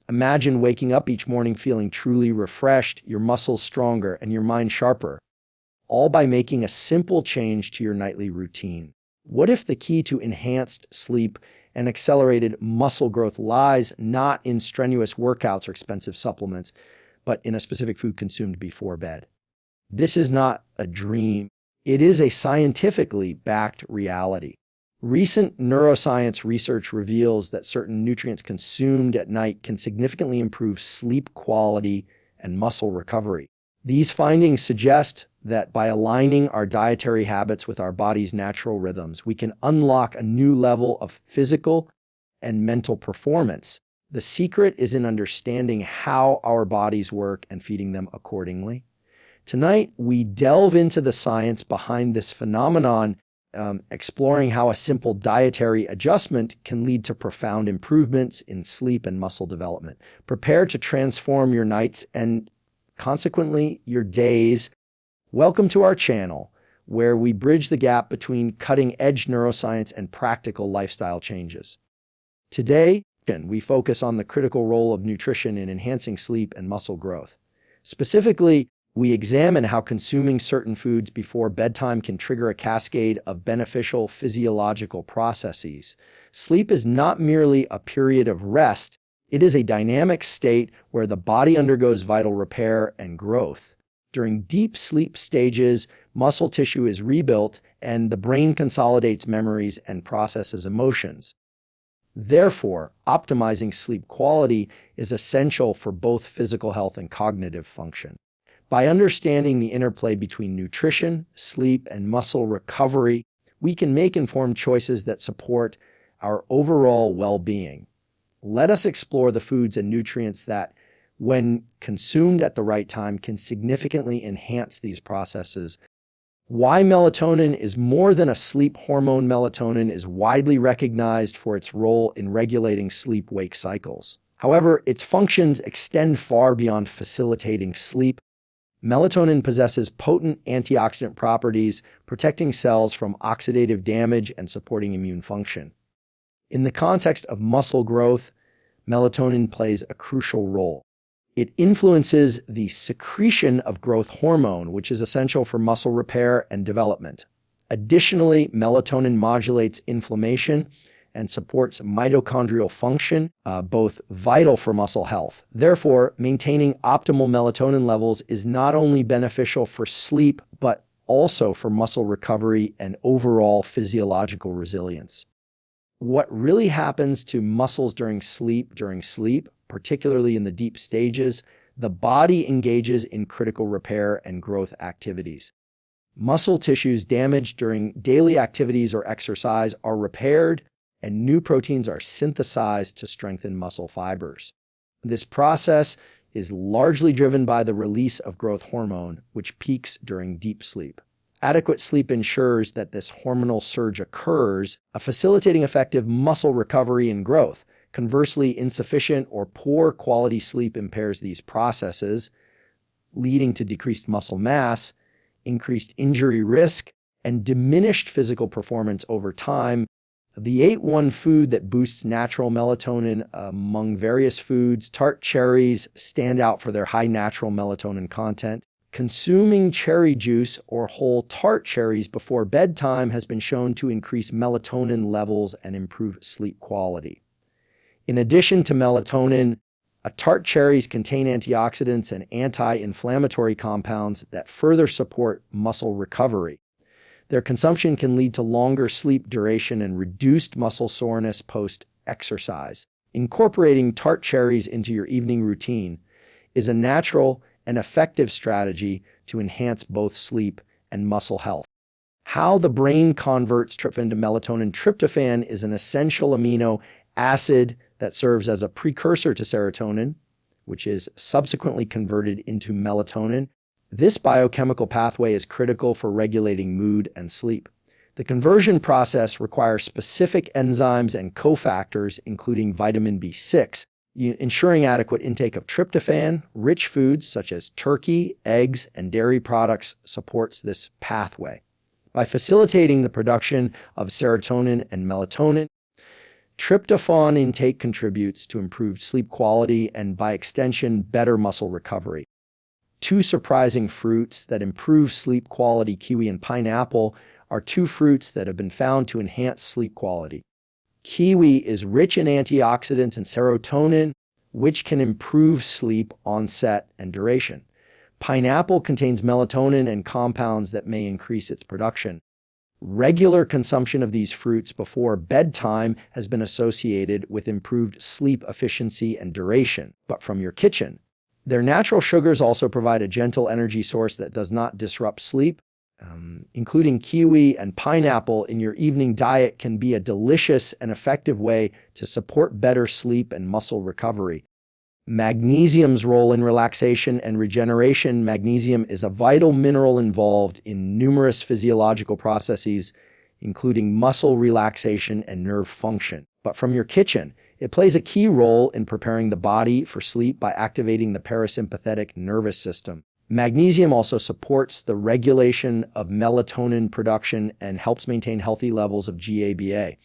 Imagine waking up each morning feeling truly refreshed, your muscles stronger, and your mind sharper, all by making a simple change to your nightly routine. What if the key to enhanced sleep and accelerated muscle growth lies not in strenuous workouts or expensive supplements, but in a specific food consumed before bed? This is not a dream. It is a scientifically backed reality. Recent neuroscience research reveals that certain nutrients consumed at night can significantly improve sleep quality and muscle recovery. These findings suggest that by aligning our dietary habits with our body's natural rhythms, we can unlock a new level of physical and mental performance. The secret is in understanding how our bodies work and feeding them accordingly. Tonight, we delve into the science behind this phenomenon, exploring how a simple dietary adjustment can lead to profound improvements in sleep and muscle development. Prepare to transform your nights and consequently your days. Welcome to our channel, where we bridge the gap between cutting-edge neuroscience and practical lifestyle changes. Today, we focus on the critical role of nutrition in enhancing sleep and muscle growth. Specifically, we examine how consuming certain foods before bedtime can trigger a cascade of beneficial physiological processes. Sleep is not merely a period of rest, it is a dynamic state where the body undergoes vital repair and growth. During deep sleep stages, muscle tissue is rebuilt and the brain consolidates memories and processes emotions. Therefore, optimizing sleep quality is essential for both physical health and cognitive function. By understanding the interplay between nutrition, sleep, and muscle recovery, we can make informed choices that support our overall well-being. Let us explore the foods and nutrients that, when consumed at the right time, can significantly enhance these processes. Why melatonin is more than a sleep hormone. Melatonin is widely recognized for its role in regulating sleep-wake cycles. However, its functions extend far beyond facilitating sleep. Melatonin possesses potent antioxidant properties, protecting cells from oxidative damage and supporting immune function. In the context of muscle growth, melatonin plays a crucial role. It influences the secretion of growth hormone, which is essential for muscle repair and development. Additionally, melatonin modulates inflammation and supports mitochondrial function, both vital for muscle health. Therefore, maintaining optimal melatonin levels is not only beneficial for sleep, but also for muscle recovery and overall physiological resilience. What really happens to muscles during sleep, particularly in the deep stages, the body engages in critical repair and growth activities. Muscle tissues damaged during daily activities or exercise are repaired, and new proteins are synthesized to strengthen muscle fibers. This process is largely driven by the release of growth hormone, which peaks during deep sleep. Adequate sleep ensures that this hormonal surge occurs, facilitating effective muscle recovery and growth. Conversely, insufficient or poor quality sleep impairs these processes, leading to decreased muscle mass, increased injury risk, and diminished physical performance over time. The 8-1 food that boosts natural melatonin among various foods, tart cherries stand out for their high natural melatonin content. Consuming cherry juice or whole tart cherries before bedtime has been shown to increase melatonin levels and improve sleep quality. In addition to melatonin, tart cherries contain antioxidants and anti-inflammatory compounds that further support muscle recovery. Their consumption can lead to longer sleep duration and reduced muscle soreness post-exercise. Incorporating tart cherries into your evening routine is a natural and effective strategy to enhance both sleep and muscle health. How the brain converts tryptophan to melatonin. Tryptophan is an essential amino acid that serves as a precursor to serotonin, which is subsequently converted into melatonin. This biochemical pathway is critical for regulating mood and sleep. The conversion process requires specific enzymes and cofactors, including vitamin B6. Ensuring adequate intake of tryptophan, rich foods such as turkey, eggs, and dairy products supports this pathway. By facilitating the production of serotonin and melatonin, Tryptophan intake contributes to improved sleep quality and, by extension, better muscle recovery. Two surprising fruits that improve sleep quality, kiwi and pineapple, are two fruits that have been found to enhance sleep quality. Kiwi is rich in antioxidants and serotonin, which can improve sleep onset and duration. Pineapple contains melatonin and compounds that may increase its production. Regular consumption of these fruits before bedtime has been associated with improved sleep efficiency and duration. But from your kitchen, their natural sugars also provide a gentle energy source that does not disrupt sleep. Including kiwi and pineapple in your evening diet can be a delicious and effective way to support better sleep and muscle recovery. Magnesium's role in relaxation and regeneration. Magnesium is a vital mineral involved in numerous physiological processes, including muscle relaxation and nerve function. But from your kitchen, it plays a key role in preparing the body for sleep by activating the parasympathetic nervous system. Magnesium also supports the regulation of melatonin production and helps maintain healthy levels of GABA,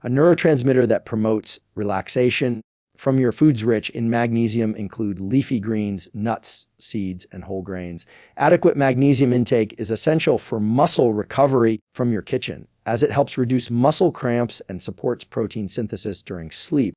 a neurotransmitter that promotes relaxation. From your foods rich in magnesium include leafy greens, nuts, seeds, and whole grains. Adequate magnesium intake is essential for muscle recovery from your kitchen, as it helps reduce muscle cramps and supports protein synthesis during sleep.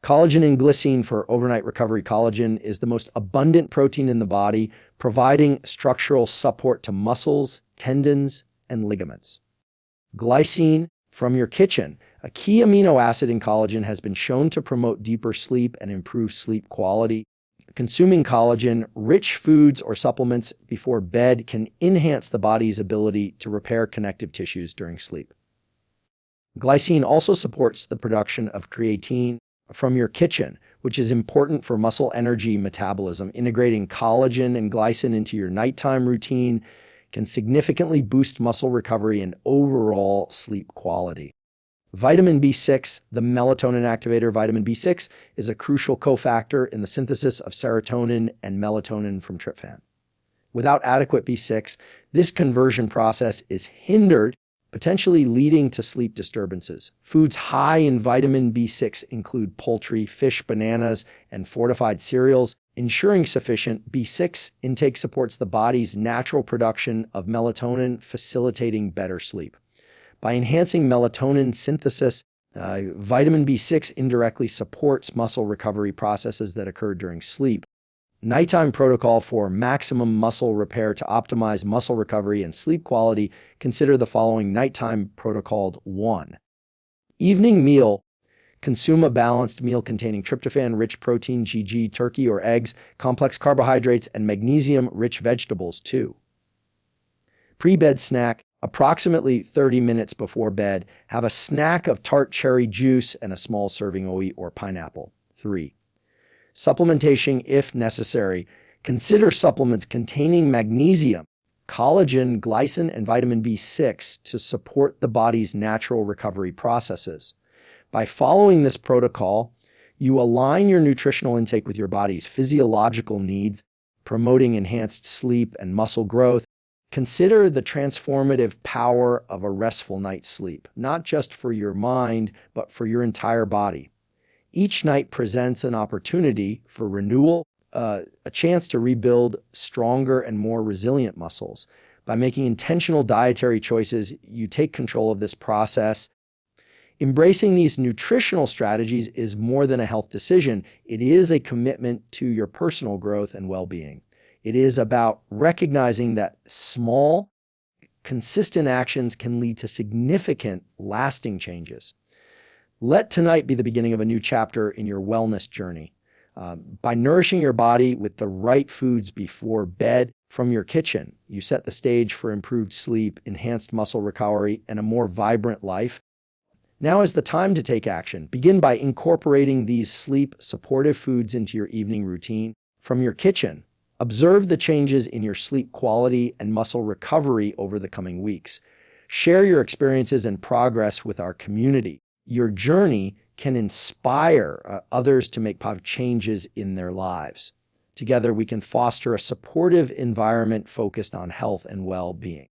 Collagen and glycine for overnight recovery. Collagen is the most abundant protein in the body, providing structural support to muscles, tendons, and ligaments. Glycine from your kitchen, a key amino acid in collagen, has been shown to promote deeper sleep and improve sleep quality. Consuming collagen-rich foods or supplements before bed can enhance the body's ability to repair connective tissues during sleep. Glycine also supports the production of creatine from your kitchen, which is important for muscle energy metabolism. Integrating collagen and glycine into your nighttime routine can significantly boost muscle recovery and overall sleep quality. Vitamin B6, the melatonin activator. Vitamin B6 is a crucial cofactor in the synthesis of serotonin and melatonin from tryptophan. Without adequate B6, this conversion process is hindered, potentially leading to sleep disturbances. Foods high in vitamin B6 include poultry, fish, bananas, and fortified cereals. Ensuring sufficient B6 intake supports the body's natural production of melatonin, facilitating better sleep. By enhancing melatonin synthesis, vitamin B6 indirectly supports muscle recovery processes that occur during sleep. Nighttime protocol for maximum muscle repair. To optimize muscle recovery and sleep quality, consider the following nighttime protocol. 1. Evening meal. Consume a balanced meal containing tryptophan-rich protein, e.g. turkey or eggs, complex carbohydrates, and magnesium-rich vegetables. 2. Pre-bed snack. Approximately 30 minutes before bed, have a snack of tart cherry juice and a small serving of kiwi or pineapple. 3. Supplementation if necessary. Consider supplements containing magnesium, collagen, glycine, and vitamin B6 to support the body's natural recovery processes. By following this protocol, you align your nutritional intake with your body's physiological needs, promoting enhanced sleep and muscle growth. Consider the transformative power of a restful night's sleep, not just for your mind, but for your entire body. Each night presents an opportunity for renewal, a chance to rebuild stronger and more resilient muscles. By making intentional dietary choices, you take control of this process. Embracing these nutritional strategies is more than a health decision. It is a commitment to your personal growth and well-being. It is about recognizing that small, consistent actions can lead to significant, lasting changes. Let tonight be the beginning of a new chapter in your wellness journey. By nourishing your body with the right foods before bed from your kitchen, you set the stage for improved sleep, enhanced muscle recovery, and a more vibrant life. Now is the time to take action. Begin by incorporating these sleep-supportive foods into your evening routine. From your kitchen, observe the changes in your sleep quality and muscle recovery over the coming weeks. Share your experiences and progress with our community. Your journey can inspire others to make positive changes in their lives. Together, we can foster a supportive environment focused on health and well-being.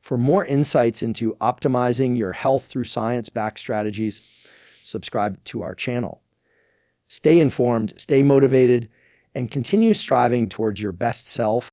For more insights into optimizing your health through science-backed strategies, subscribe to our channel. Stay informed, stay motivated, and continue striving towards your best self.